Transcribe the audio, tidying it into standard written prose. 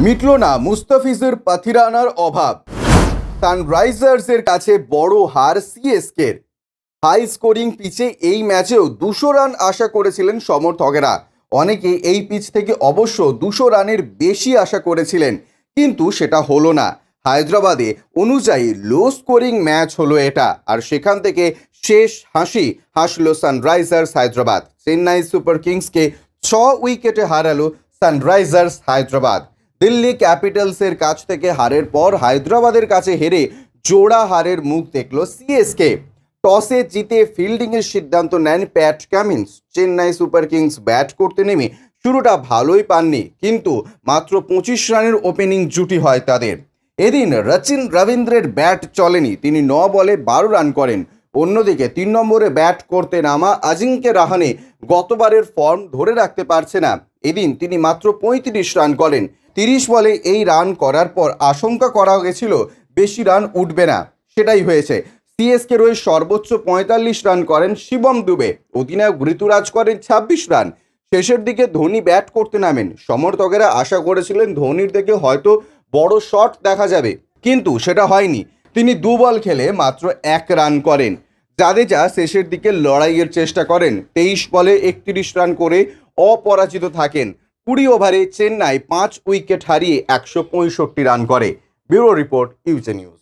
মিটল না মুস্তাফিজুর পাথিরানার অভাব। সানরাইজার্সের কাছে বড় হার সিএসকের। হাই স্কোরিং পিচে এই ম্যাচেও 200 রান আশা করেছিলেন সমর্থকেরা। অনেকে এই পিচ থেকে অবশ্য 200 রানের বেশি আশা করেছিলেন, কিন্তু সেটা হলো না। হায়দ্রাবাদে অনুযায়ী লো স্কোরিং ম্যাচ হলো এটা, আর সেখান থেকে শেষ হাসি হাসলো সানরাইজার্স হায়দ্রাবাদ। চেন্নাই সুপার কিংসকে 6 উইকেটে হারালো সানরাইজার্স হায়দ্রাবাদ। দিল্লি ক্যাপিটালসের কাছ থেকে হারের পর হায়দ্রাবাদের কাছে হেরে জোড়া হারের মুখ দেখল সিএসকে। টসে জিতে ফিল্ডিংয়ের সিদ্ধান্ত নেন Pat Cummins. Chennai super kings bat করতে নেমে শুরুটা ভালোই পাননি, কিন্তু মাত্র 25 রানের ওপেনিং জুটি হয় তাদের। এদিন রচিন রবীন্দ্রের ব্যাট চলেনি, তিনি 9 বলে 12 রান করেন। অন্যদিকে 3 নম্বরে ব্যাট করতে নামা আজিঙ্কে রাহানে গতবারের ফর্ম ধরে রাখতে পারছে না। এদিন তিনি মাত্র 35 রান করেন। 30 বলে এই রান করার পর আশঙ্কা করা গেছিল বেশি রান উঠবে না, সেটাই হয়েছে। সিএসকে হয়ে সর্বোচ্চ 45 রান করেন শিবম দুবে। অধিনায়ক ঋতুরাজ করেন 26 রান। শেষের দিকে ধোনি ব্যাট করতে নামেন। সমর্থকেরা আশা করেছিলেন ধোনির থেকে হয়তো বড় শট দেখা যাবে, কিন্তু সেটা হয়নি। তিনি 2 বল খেলে মাত্র 1 রান করেন। জাদেজা শেষের দিকে লড়াইয়ের চেষ্টা করেন। 23 বলে 31 রান করে অপরাজিত থাকেন। 20 ওভারে চেন্নাই 5 উইকেট হারিয়ে 165 রান করে। ব্যুরো রিপোর্ট, ইউজে নিউজ।